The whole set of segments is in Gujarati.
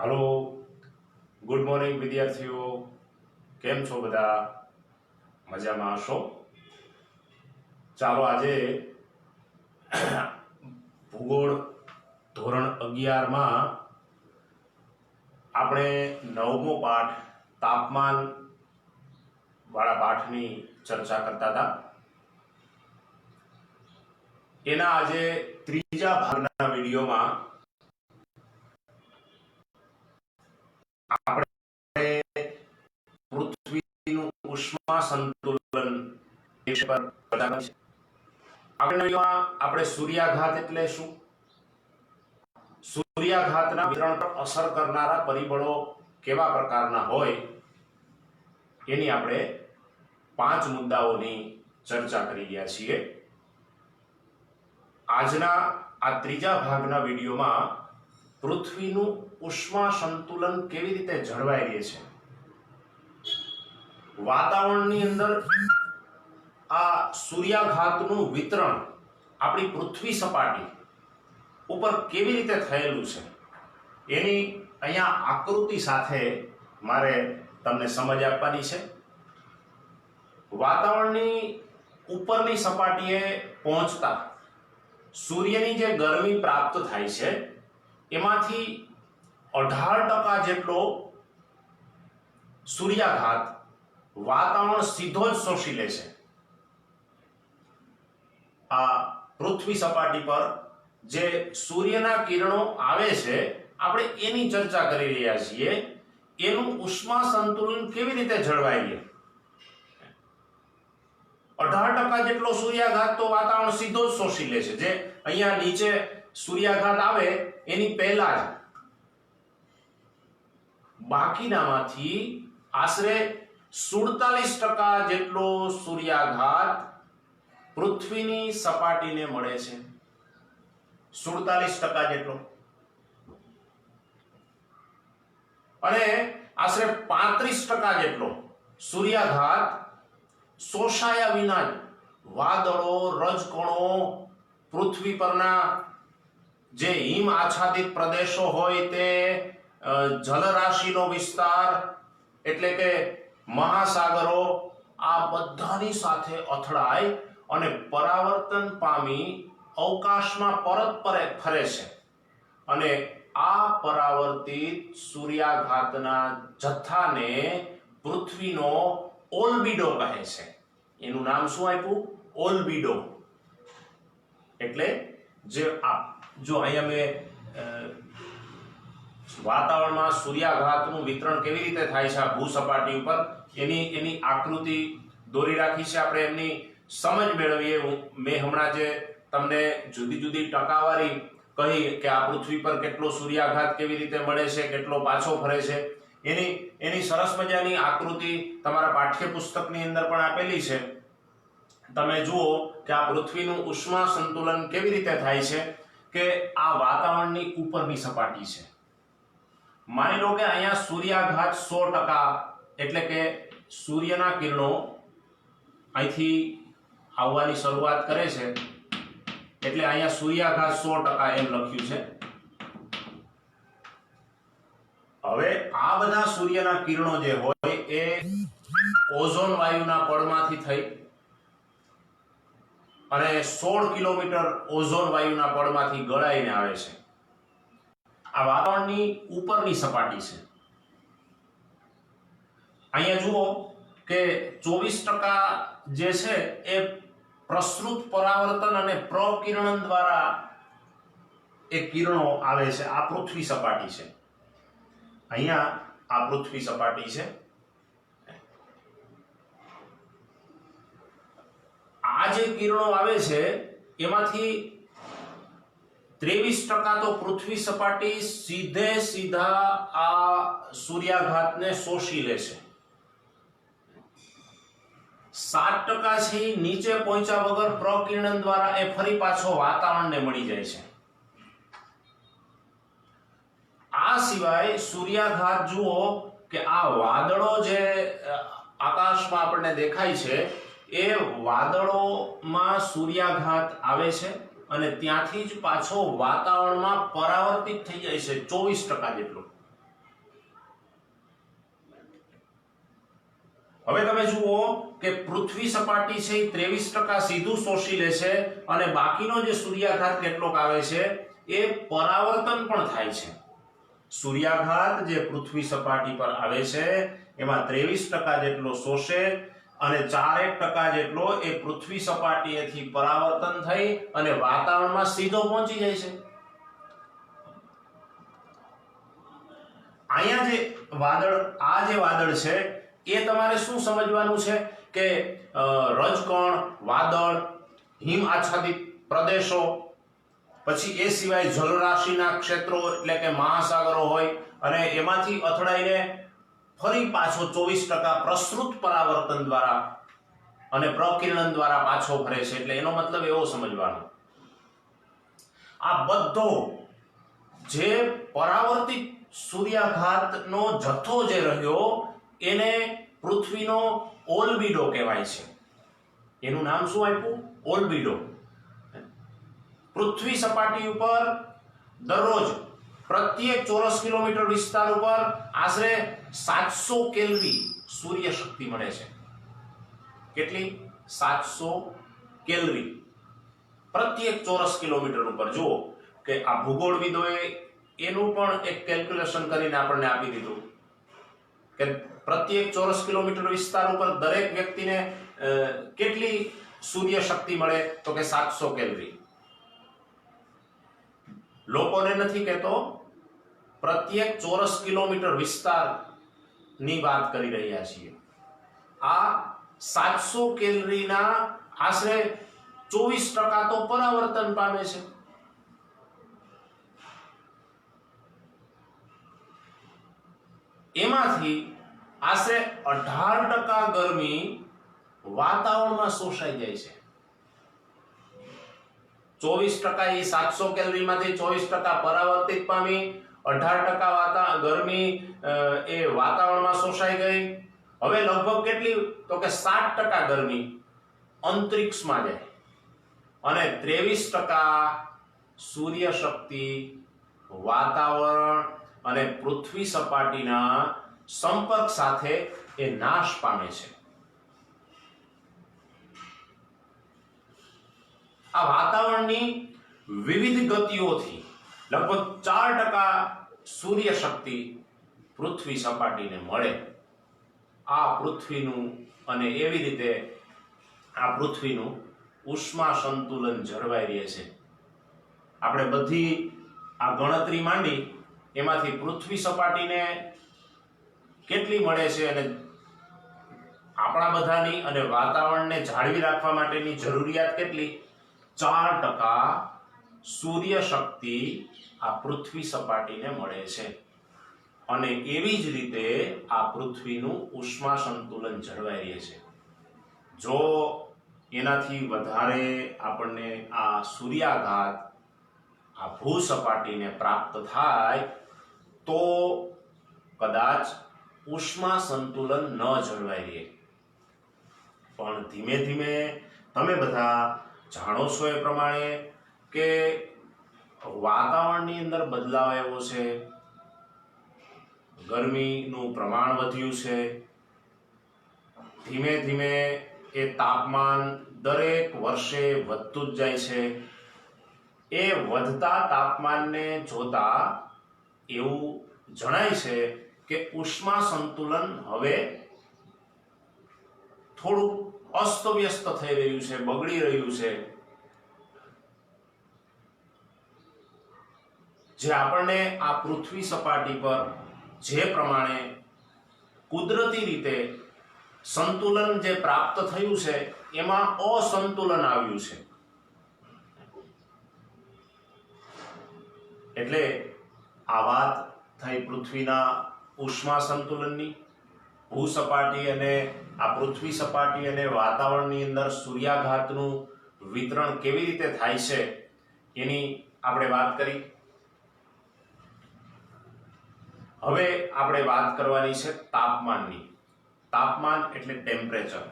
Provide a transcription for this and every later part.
હાલો, ગુડ મોર્નિંગ વિદ્યાર્થીઓ. કેમ છો બધા? મજામાં હશો? ચાલો આજે ભૂગોળ ધોરણ 11 માં આપણે 9મો પાઠ તાપમાન વાળા પાઠની ચર્ચા કરતા હતા. એના આજે ત્રીજા ભાગના વિડીયોમાં આપણે પૃથ્વીનું ઉષ્મા સંતુલન વિષય પર ચર્ચા કરીશું. આગળના વિડીયોમાં આપણે સૂર્યાઘાત એટલે શું, સૂર્યાઘાતના વિતરણ પર અસર કરનારા પરિબળો કેવા પ્રકારના હોય એની આપણે 5 મુદ્દાઓની ચર્ચા કરી રહ્યા છીએ. આજના આ ત્રીજા ભાગના વિડીયોમાં પૃથ્વીનું ઉષ્મા સંતુલન કેવી રીતે જળવાઈ રહે છે, વાતાવરણની અંદર આ સૂર્યાઘાતનું વિતરણ આપણી પૃથ્વી સપાટી ઉપર કેવી રીતે થયેલું છે એની અહીંયા આકૃતિ સાથે મારે તમને સમજ આપવાની છે. વાતાવરણની ઉપરની સપાટીએ પહોંચતા સૂર્યની જે ગરમી પ્રાપ્ત થાય છે એમાંથી 18% જેટલો સૂર્યાઘાત વાતાવરણ સીધો જ શોષી લે છે. આ પૃથ્વી સપાટી પર જે સૂર્યના કિરણો આવે છે આપણે એની ચર્ચા કરી રહ્યા છીએ. એનું ઉષ્મા સંતુલન કેવી રીતે જળવાય છે? 18% જેટલો સૂર્યાઘાત તો વાતાવરણ સીધો જ શોષી લે છે. જે અહીંયા નીચે સૂર્યાઘાત આવે એની પહેલા જ બાકીનામાંથી આશરે 47% જેટલો સૂર્યાઘાત પૃથ્વીની સપાટીને મળે છે. 47% જેટલો, અને આશરે 35% જેટલો સૂર્યાઘાત શોષાયા વિના જ વાદળો, રજકણો, પૃથ્વી પરના જે હિમ આચ્છાદિત પ્રદેશો હોય તે, જલરાશિનો વિસ્તાર એટલે કે મહાસાગરો, આ બધાની સાથે અથડાય અને પરાવર્તન પામી અવકાશમાં પરત ફરે છે. અને આ પરાવર્તિત સૂર્યાઘાતના જથ્થાને પૃથ્વીનો ઓલ્બિડો કહે છે. એનું નામ શું આપ્યું? ઓલ્બિડો. એટલે જે જો અહીંયા મેં વાતાવરણમાં સૂર્યાઘાતનું વિતરણ કેવી રીતે થાય છે આ ભૂસપાટી ઉપર એની આકૃતિ દોરી રાખી છે. આપણે એમની સમજ મેળવીએ. મેં હમણાં જે તમને જુદી જુદી ટકાવારી કહી કે આ પૃથ્વી પર કેટલો સૂર્યાઘાત કેવી રીતે મળે છે, કેટલો પાછો ફરે છે, એની સરસ મજાની આકૃતિ તમારા પાઠ્યપુસ્તકની અંદર પણ આપેલી છે. તમે જુઓ કે આ પૃથ્વીનું ઉષ્મા સંતુલન કેવી રીતે થાય છે કે આ વાતાવરણની ઉપરની સપાટી છે. માની લો કે અહીંયા સૂર્યાઘાત 100%, એટલે કે સૂર્યના કિરણો અહીંથી આવવાની શરૂઆત કરે છે, એટલે અહીંયા સૂર્યાઘાત 100% એમ લખ્યું છે. હવે આ બધા સૂર્યના કિરણો જે હોય એ ઓઝોન વાયુના પડમાંથી થઈ અને 16 કિલોમીટર ઓઝોન વાયુના પડમાંથી ગળાઈને આવે છે. આ વાતાવરણની ઉપરની સપાટી છે. અહીંયા જુઓ કે 24% જે છે એ પ્રસૃત પરાવર્તન અને પ્રકિરણન દ્વારા એ કિરણો આવે છે. આ પૃથ્વી સપાટી છે. અહીંયા આ પૃથ્વી સપાટી છે. આ જે કિરણો આવે છે એમાંથી 23% તો પૃથ્વી સપાટી સીધા આ સૂર્યાઘાતને શોષી લે છે. 7% છે નીચે પહોંચ્યા વગર પ્રકિરણન દ્વારા એ ફરી પાછો વાતાવરણને મળી જાય છે. આ સિવાય સૂર્યાઘાત જુઓ કે આ વાદળો જે આકાશમાં આપણને દેખાય છે એ વાદળોમાં સૂર્યાઘાત આવે છે અને ત્યાંથી જ પાછો વાતાવરણમાં પરાવર્તિત થઈ જાય છે 24% જેટલો. હવે તમે જુઓ કે પૃથ્વી સપાટી છે એ 23% સીધું શોષી લે છે અને બાકીનો જે સૂર્યાઘાત કેટલોક આવે છે એ પરાવર્તન પણ થાય છે. સૂર્યાઘાત જે પૃથ્વી સપાટી પર આવે છે એમાં 23% જેટલો શોષે અને 4% જેટલો એ પૃથ્વી સપાટીએથી પરાવર્તન થઈ અને વાતાવરણમાં સીધો પહોંચી જાય છે. અહીંયા જે વાદળ છે એ તમારે શું સમજવાનું છે કે રજકણ, વાદળ, હિમ આચ્છાદિત પ્રદેશો, પછી એ સિવાય જલરાશિના ક્ષેત્રો એટલે કે મહાસાગરો હોય અને એમાંથી અથડાઈને ફરી પાછો 24% પ્રસૃત પરાવર્તન દ્વારા અને પ્રકિરણન દ્વારા પાછો ફરે છે. એટલે એનો મતલબ એવો સમજવાનો, આ બધો જે પરાવર્તિત સૂર્યાઘાતનો જથ્થો જે રહ્યો એને પૃથ્વીનો ઓલ્બિડો કહેવાય છે. એનું નામ શું આપ્યું? ઓલ્બિડો. પૃથ્વી સપાટી ઉપર દરરોજ પ્રત્યેક ચોરસ કિલોમીટર વિસ્તાર ઉપર આશરે 700 કેલ્વી સૂર્ય શક્તિ મળે છે. કેટલી? 700 કેલ્વી પ્રત્યેક ચોરસ કિલોમીટર ઉપર. જુઓ કે આ ભૂગોળવિદોએ એનું પણ એક કેલ્ક્યુલેશન કરીને આપણને આપી દીધું કે પ્રત્યેક ચોરસ કિલોમીટર વિસ્તાર ઉપર દરેક વ્યક્તિને કેટલી સૂર્ય શક્તિ મળે, તો કે 700 કેલ્વી. લોકોને નથી કહેતો, પ્રત્યેક ચોરસ કિલોમીટર વિસ્તારની વાત કરી રહ્યા છીએ. આ 700 કેલરીના આશરે 24% તો પરાવર્તન પામે છે. એમાંથી આશરે 18% ગરમી વાતાવરણમાં શોષાઈ જાય છે. 24% એ 700 કેલરીમાંથી 24% પરાવર્તિત પામી, 18% ગરમી એ વાતાવરણમાં શોષાઈ ગઈ. હવે લગભગ કેટલી? તો કે 60% ગરમી અંતરિક્ષમાં જાય અને 23% સૂર્ય શક્તિ વાતાવરણ અને પૃથ્વી સપાટીના સંપર્ક સાથે એ નાશ પામે છે. આ વાતાવરણની વિવિધ ગતિઓથી લગભગ 4% સૂર્ય શક્તિ પૃથ્વી સપાટીને મળે. આ પૃથ્વીનું અને એવી રીતે આ પૃથ્વીનું ઉષ્મા સંતુલન જળવાઈ રહે છે. આપણે બધી આ ગણતરી માંડી એમાંથી પૃથ્વી સપાટીને કેટલી મળે છે અને આપણા બધાની અને વાતાવરણને જાળવી રાખવા માટેની જરૂરિયાત કેટલી? 4% સૂર્ય શક્તિ આ પૃથ્વી સપાટીને મળે છે અને એવી જ રીતે આ પૃથ્વીનું ઉષ્મા સંતુલન જળવાઈ રહે છે. જો એનાથી વધારે આપણને આ સૂર્યાઘાત આ ભૂસપાટીને પ્રાપ્ત થાય તો કદાચ ઉષ્મા સંતુલન ન જળવાઈ રહે. પણ ધીમે ધીમે તમે બધા જાણો છો એ પ્રમાણે કે વાતાવરણની અંદર બદલાવ આવ્યો છે, ગરમીનું પ્રમાણ વધ્યું છે. ધીમે ધીમે એ તાપમાન દરેક વર્ષે વધતું જ જાય છે. એ વધતા તાપમાનને જોતા એવું જણાય છે કે ઉષ્મા સંતુલન હવે થોડું અસ્તવ્યસ્ત થઈ રહ્યું છે, બગડી રહ્યું છે. જે આપણને આ પૃથ્વી સપાટી પર જે પ્રમાણે કુદરતી રીતે સંતુલન જે પ્રાપ્ત થયું છે એમાં અસંતુલન આવ્યું છે. એટલે આ વાત થઈ પૃથ્વીના ઉષ્મા સંતુલનની. ભૂસપાટી અને આ પૃથ્વી સપાટી અને વાતાવરણની અંદર સૂર્યાઘાતનું વિતરણ કેવી રીતે થાય છે એની આપણે વાત કરી. હવે આપણે વાત કરવાની છે તાપમાનની. તાપમાન એટલે ટેમ્પરેચર.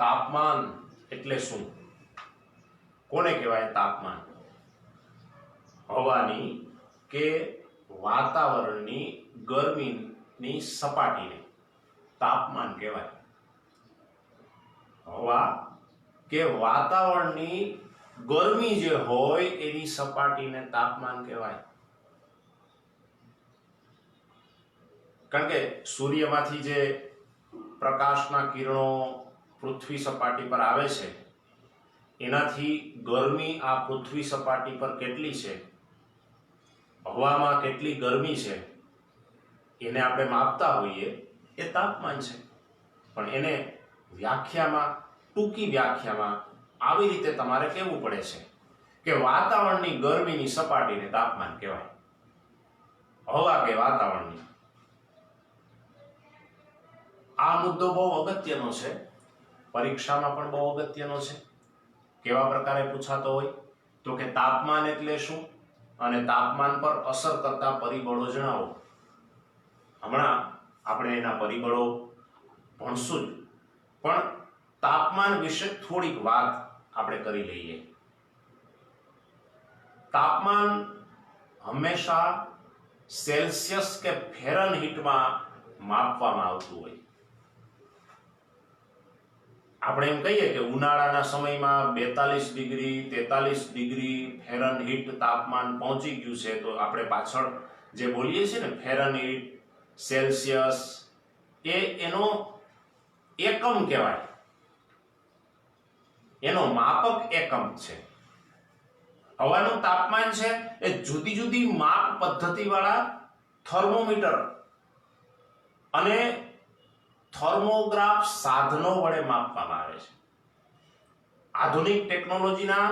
તાપમાન એટલે શું? કોને કહેવાય તાપમાન? હવાની કે વાતાવરણની ગરમીની સપાટીને તાપમાન કહેવાય. હવા કે વાતાવરણની ગરમી જે હોય એની સપાટીને તાપમાન કહેવાય. કારણ કે સૂર્યમાંથી જે પ્રકાશના કિરણો પૃથ્વી સપાટી પર આવે છે એનાથી ગરમી આ પૃથ્વી સપાટી પર કેટલી છે, હવામાં કેટલી ગરમી છે એને આપણે માપતા હોઈએ એ તાપમાન છે. પણ એને વ્યાખ્યામાં, ટૂંકી વ્યાખ્યામાં આવી રીતે તમારે કહેવું પડે છે કે વાતાવરણની ગરમીની સપાટીને તાપમાન કહેવાય. હવા કે વાતાવરણની. આ મુદ્દો બહુ અગત્યનો છે, પરીક્ષામાં પણ બહુ અગત્યનો છે. કેવા પ્રકારે પૂછાતો હોય તો કે તાપમાન એટલે શું અને તાપમાન પર અસર કરતા પરિબળો જણાવો. હમણાં આપણે એના પરિબળો ભણશું જ, પણ તાપમાન વિશે થોડીક વાત આપણે કરી લઈએ. તાપમાન હંમેશા સેલ્સિયસ કે ફેરનહીટમાં માપવામાં આવતું હોય. આપણે એમ કહીએ કે ઉનાળાના સમયમાં 42 ડિગ્રી 43 ડિગ્રી ફેરનહીટ તાપમાન પહોંચી ગયું છે, તો આપણે પાછળ જે બોલીએ છીએ ને ફેરનહીટ, સેલ્સિયસ, એનો એકમ કહેવાય, એનો માપક એકમ છે. હવાનું તાપમાન છે એ જુદી જુદી માપ પદ્ધતિ વાળા થર્મોમીટર અને થર્મોગ્રાફ સાધનો વડે માપવામાં આવે છે. આધુનિક ટેકનોલોજીના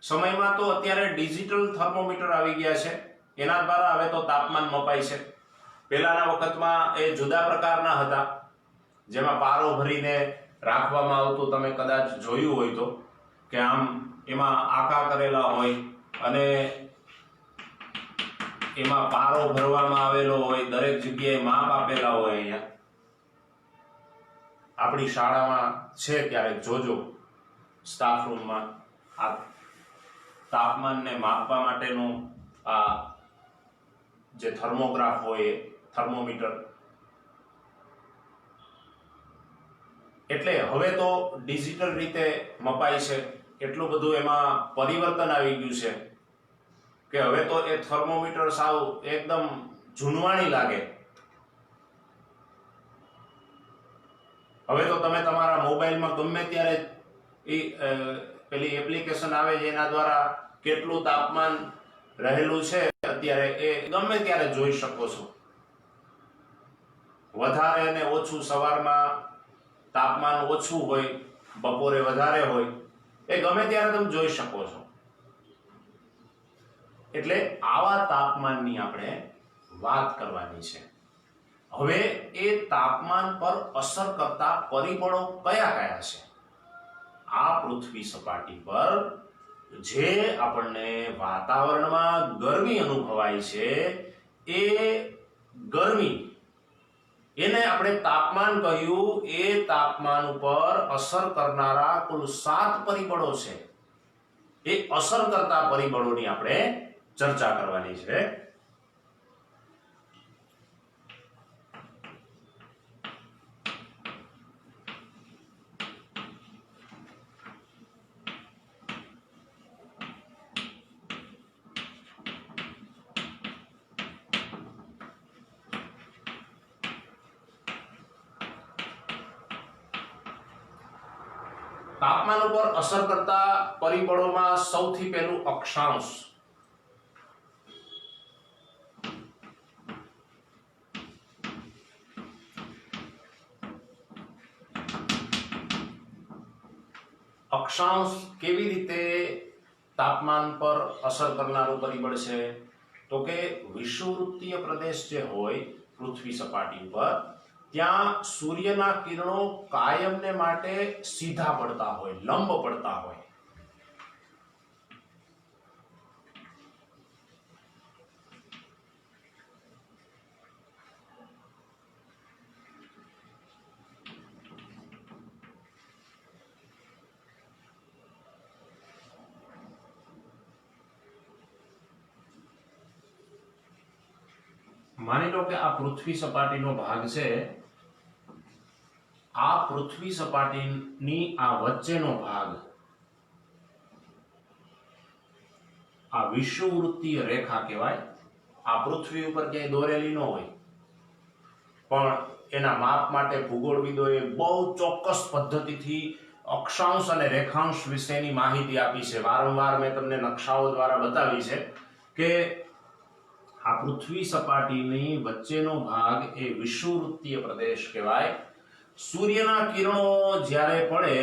સમયમાં તો અત્યારે ડિજિટલ થર્મોમીટર આવી ગયા છે, એના દ્વારા હવે તો તાપમાન મપાય છે. પહેલાના વખતમાં એ જુદા પ્રકારના હતા, જેમાં પારો ભરીને રાખવામાં આવતું. તમે કદાચ જોયું હોય તો કે આમ એમાં આકા કરેલા હોય અને એમાં પારો ભરવામાં આવેલો હોય, દરેક જગ્યાએ માપ આપેલા હોય. અહીંયા આપણી શાળામાં છે ક્યારેક જોજો, સ્ટાફ રૂમમાં આ તાપમાનને માપવા માટેનો આ જે થર્મોગ્રાફ હોય એ થર્મોમીટર. એટલે હવે તો ડિજિટલ રીતે મપાય છે. એટલું બધું એમાં પરિવર્તન આવી ગયું છે કે હવે તો એ થર્મોમીટર સાવ એકદમ જૂનવાણી લાગે. હવે તો તમે તમારા મોબાઈલમાં ગમે ત્યારે પેલી એપ્લિકેશન આવે છે, એના દ્વારા કેટલું તાપમાન રહેલું છે અત્યારે એ ગમે ત્યારે જોઈ શકો છો. વધારે અને ઓછું, સવારમાં તાપમાન ઓછું હોય, બપોરે વધારે હોય, એ ગમે ત્યારે તમે જોઈ શકો છો. એટલે આવા તાપમાનની આપણે વાત કરવાની છે. હવે એ તાપમાન પર અસર કરતા પરિબળો કયા કયા છે? આ પૃથ્વી સપાટી પર જે આપણને વાતાવરણમાં ગરમી અનુભવાય છે એ ગરમી, એને આપણે તાપમાન કહ્યું. એ તાપમાન ઉપર અસર કરનારા કુલ 7 પરિબળો છે. એ અસર કરતા પરિબળોની આપણે ચર્ચા કરવાની છે. તાપમાન ઉપર અસર કરતા પરિબળોમાં સૌથી પહેલું અક્ષાંશ. અક્ષાંશ કેવી રીતે તાપમાન પર અસર કરનારું પરિબળ છે? તો કે વિષુવવૃત્તીય પ્રદેશ જે હોય પૃથ્વી સપાટી ઉપર, ત્યાં સૂર્યના કિરણો કાયમને માટે સીધા પડતા હોય, લંબ પડતા હોય. માની લો કે આ પૃથ્વી સપાટીનો ભાગ છે, આ પૃથ્વી સપાટીની આ વચ્ચેનો ભાગ આ વિષુવવૃત્તીય રેખા કહેવાય. આ પૃથ્વી ઉપર ક્યાંય દોરેલી ન હોય, પણ એના માપ માટે ભૂગોળવિદોએ બહુ ચોક્કસ પદ્ધતિથી અક્ષાંશ અને રેખાંશ વિશેની માહિતી આપી છે. વારંવાર મેં તમને નકશાઓ દ્વારા બતાવી છે કે આ પૃથ્વી સપાટીની વચ્ચેનો ભાગ એ વિષુવવૃત્તીય પ્રદેશ કહેવાય. સૂર્યના કિરણો જ્યારે પડે,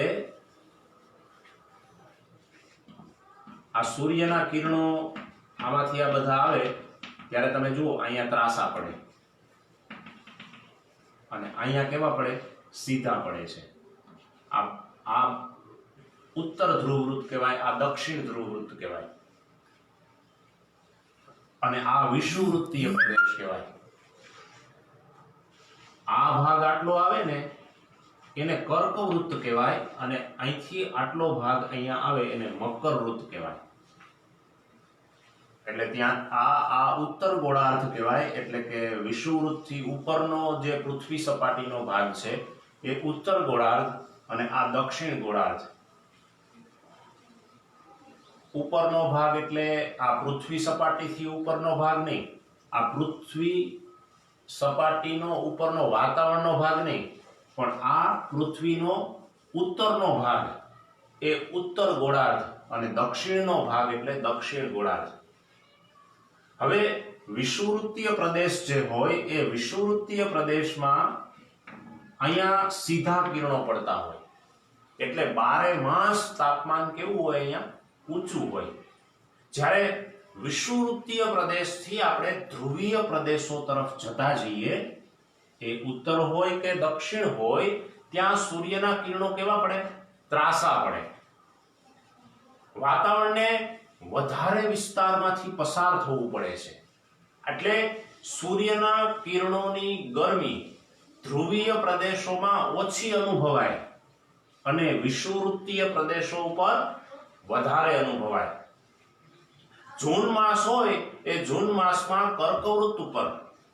આ સૂર્યના કિરણો આમાંથી આ બધા આવે ત્યારે તમે જુઓ અહીંયા ત્રાસા પડે અને અહીંયા કેવા પડે? સીધા પડે છે. આ ઉત્તર ધ્રુવવૃત્ત કહેવાય, આ દક્ષિણ ધ્રુવવૃત્ત કહેવાય અને આ વિષુવવૃત્તીય પ્રદેશ કહેવાય. આ ભાગ આટલો આવે ને એને કર્કવૃત્ત કહેવાય અને અહીંથી આટલો ભાગ અહીંયા આવે એને મકરવૃત્ત કહેવાય. એટલે ત્યાં આ ઉત્તર ગોળાર્ધ કહેવાય. એટલે કે વિષુવવૃત્તથી ઉપરનો જે પૃથ્વી સપાટીનો ભાગ છે એ ઉત્તર ગોળાર્ધ અને આ દક્ષિણ ગોળાર્ધ. ઉપરનો ભાગ એટલે આ પૃથ્વી સપાટીથી ઉપરનો ભાગ નહીં, આ પૃથ્વી સપાટીનો ઉપરનો વાતાવરણનો ભાગ નહીં, પણ આ પૃથ્વીનો ઉત્તરનો ભાગ એ ઉત્તર ગોળાર્ધ અને દક્ષિણનો ભાગ એટલે દક્ષિણ ગોળાર્ધ. હવે વિષુવવૃત્તીય પ્રદેશ જે હોય એ વિષુવવૃત્તીય પ્રદેશમાં અહીંયા સીધા કિરણો પડતા હોય એટલે બારે માસ તાપમાન કેવું હોય? અહીંયા ઊંચું હોય. જ્યારે વિષુવવૃત્તીય પ્રદેશથી આપણે ધ્રુવીય પ્રદેશો તરફ જતા જઈએ, એ ઉત્તર હોય કે દક્ષિણ હોય, ત્યાં સૂર્યના કિરણો કેવા પડે? ત્રાસા પડે. વાતાવરણને વધારે વિસ્તારમાંથી પસાર થવું પડે છે. એટલે સૂર્યના કિરણોની ગરમી ધ્રુવીય પ્રદેશોમાં ઓછી અનુભવાય અને વિષુવવૃત્તીય પ્રદેશો ઉપર વધારે અનુભવાય. જૂન માસ હોય એ જૂન માસમાં કર્કવૃત્ત ઉપર,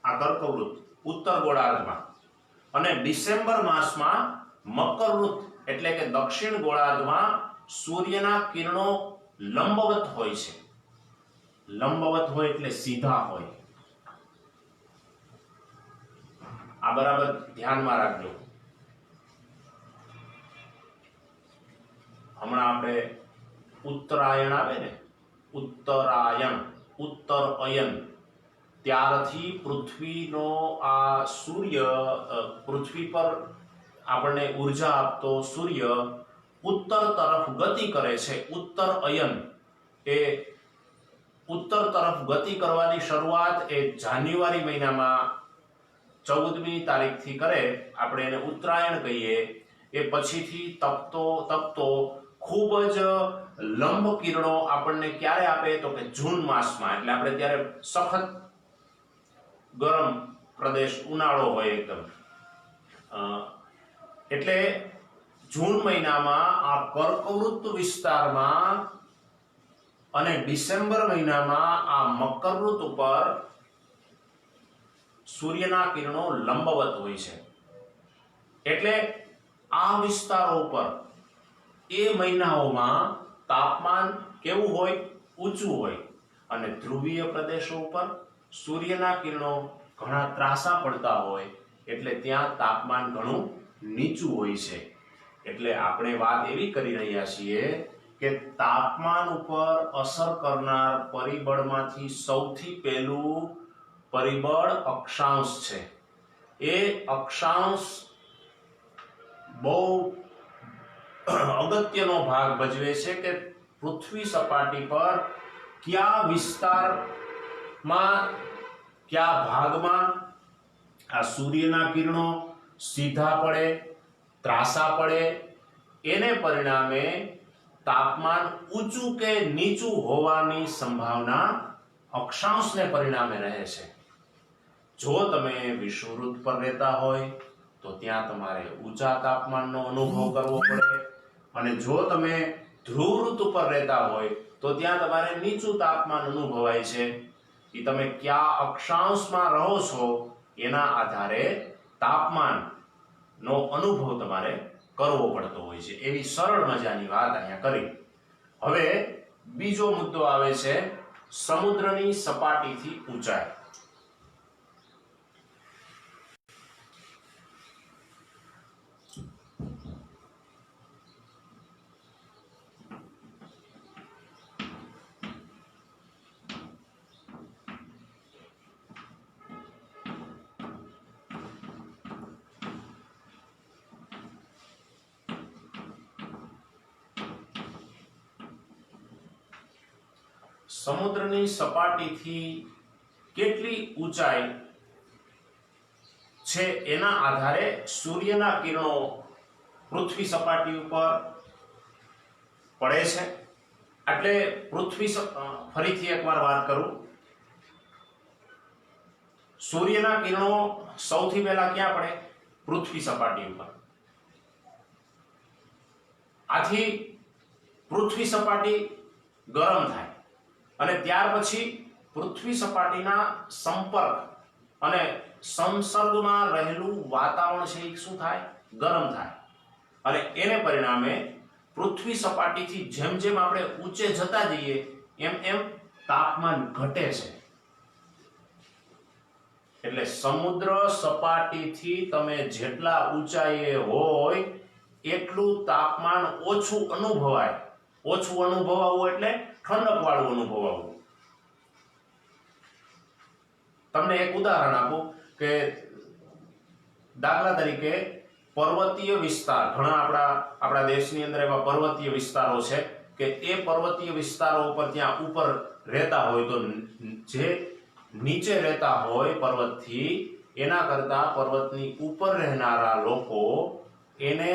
આ કર્કવૃત્ત ઉત્તર ગોળાર્ધમાં, અને ડિસેમ્બર માસમાં મકરવૃત્ત એટલે કે દક્ષિણ ગોળાર્ધમાં સૂર્યના કિરણો લંબવત હોય છે. લંબવત હોય એટલે સીધા હોય. આ બરાબર ધ્યાનમાં રાખજો. હમણાં આપણે ઉત્તરાયણ આવે ને, ઉત્તરાયણ, ઉત્તર અયન, ત્યારથી પૃથ્વીનો આ સૂર્ય, પૃથ્વી પર આપણને ઉર્જા આપતો સૂર્ય ઉત્તર તરફ ગતિ કરે છે. ઉત્તર અયન એ ઉત્તર તરફ ગતિ કરવાની શરૂઆત એ જાન્યુઆરી મહિનામાં 14મી તારીખથી કરે, આપણે એને ઉત્તરાયણ કહીએ. એ પછીથી તપતો ખૂબ જ લંબ કિરણો આપણને ક્યારે આપે? તો કે જૂન માસમાં. એટલે આપણે ત્યારે સખત ગરમ પ્રદેશ, ઉનાળો હોય એકદમ. એટલે જૂન મહિનામાં આ કર્કવૃત્ત વિસ્તારમાં અને ડિસેમ્બર મહિનામાં આ મકરવૃત્ત ઉપર સૂર્યના કિરણો લંબવત હોય છે. એટલે આ વિસ્તારો ઉપર એ મહિનાઓમાં તાપમાન કેવું હોય? ઊંચું હોય. અને ધ્રુવીય પ્રદેશો ઉપર સૂર્યના કિરણો ઘણા ત્રાસા પડતા હોય એટલે ત્યાં તાપમાન ઘણું નીચું હોય છે. એટલે આપણે વાત એવી કરી રહ્યા છીએ કે તાપમાન ઉપર અસર કરનાર પરિબળમાંથી સૌથી પહેલું પરિબળ અક્ષાંશ છે. એ અક્ષાંશ બહુ અગત્યનો ભાગ ભજવે છે કે પૃથ્વી સપાટી પર કયા વિસ્તારમાં, કયા ભાગમાં આ સૂર્યના કિરણો સીધા પડે, ત્રાસા પડે, એને પરિણામે તાપમાન ઊંચું કે નીચું હોવાની સંભાવના અક્ષાંશને પરિણામે રહે છે. જો તમે વિષુવવૃત્ત પર રહેતા હોય તો ત્યાં તમારે ઊંચા તાપમાનનો અનુભવ કરવો પડે, અને જો તમે ધ્રુવવૃત્ત ઉપર રહેતા હોય તો ત્યાં તમારે નીચું તાપમાન અનુભવાય છે. એ તમે કયા અક્ષાંશમાં રહો છો એના આધારે તાપમાનનો અનુભવ તમારે કરવો પડતો હોય છે. એવી સરળ મજાની વાત અહીંયા કરી. હવે બીજો મુદ્દો આવે છે સમુદ્રની સપાટીથી ઊંચાઈ. સમુદ્રની સપાટીથી કેટલી ઊંચાઈ છે એના આધારે સૂર્યના કિરણો પૃથ્વી સપાટી ઉપર પડે છે. એટલે ફરીથી એકવાર વાત કરું, સૂર્યના કિરણો સૌથી પહેલા ક્યાં પડે? પૃથ્વી સપાટી ઉપર. આથી પૃથ્વી સપાટી ગરમ થાય અને ત્યાર પછી પૃથ્વી સપાટીના સંપર્ક અને સંસર્ગમાં રહેલું વાતાવરણ છે એ શું થાય? ગરમ થાય. અને એને પરિણામે પૃથ્વી સપાટીથી જેમ જેમ આપણે ઊંચે જતા જઈએ એમ એમ તાપમાન ઘટે છે. એટલે સમુદ્ર સપાટીથી તમે જેટલા ઊંચાઈએ હોય એટલું તાપમાન ઓછું અનુભવાય. ઓછું અનુભવાવું એટલે ઠંડક વાળું અનુભવાવું. તમને એક ઉદાહરણ આપું કે દાખલા તરીકે પર્વતીય વિસ્તાર, ઘણા આપણા દેશની અંદર એવા પર્વતીય વિસ્તારો છે કે એ પર્વતીય વિસ્તારો ઉપર ત્યાં ઉપર રહેતા હોય તો જે નીચે રહેતા હોય પર્વતથી એના કરતા પર્વતની ઉપર રહેનારા લોકો એને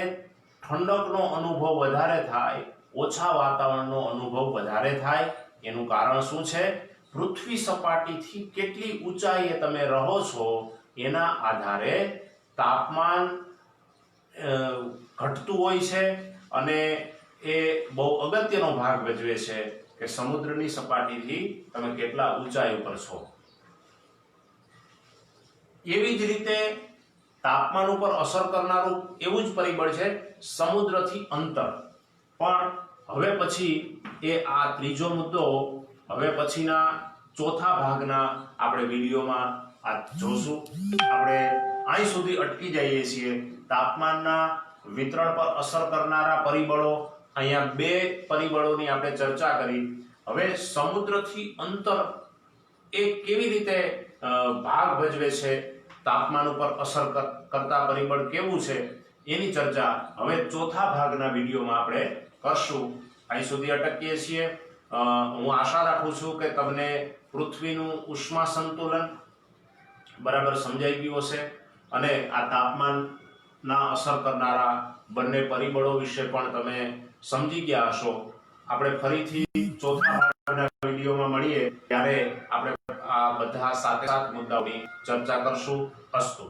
ઠંડકનો અનુભવ વધારે થાય, ઓછા વાતાવરણનો અનુભવ વધારે થાય. એનું કારણ શું છે? પૃથ્વી સપાટીથી કેટલી ઊંચાઈએ તમે રહો છો એના આધારે તાપમાન ઘટતું હોય છે અને એ બહુ અગત્યનો ભાગ ભજવે છે કે સમુદ્રની સપાટીથી તમે કેટલા ઊંચાઈ ઉપર છો. એવી જ રીતે તાપમાન ઉપર અસર કરનારું એવું જ પરિબળ છે સમુદ્રથી અંતર. પણ હવે પછી આ ત્રીજો મુદ્દો હવે પછીના ચોથા ભાગના આપણે વિડીયોમાં આ જોશું. આપણે અહીં સુધી અટકી જઈએ છીએ. તાપમાનના વિતરણ પર અસર કરનારા પરિબળો, અહીંયા બે પરિબળોની આપણે ચર્ચા કરી. હવે સમુદ્રથી અંતર એ કેવી રીતે ભાગ ભજવે છે, તાપમાન ઉપર અસર કરતા પરિબળ કેવું છે એની ચર્ચા હવે ચોથા ભાગના વિડીયોમાં આપણે કરશું. અહીં સુધી અટકીએ છીએ. હું આશા રાખું છું કે તમને પૃથ્વીનું ઉષ્મા સંતુલન બરાબર સમજાઈ ગયું હશે અને આ તાપમાનના અસર કરનારા બંને પરિબળો વિશે પણ તમે સમજી ગયા હશો. આપણે ફરીથી ચોથા ભાગના વિડીયોમાં મળીએ ત્યારે આપણે આ બધા સાથે મુદ્દાઓની ચર્ચા કરશું. અસ્તુ.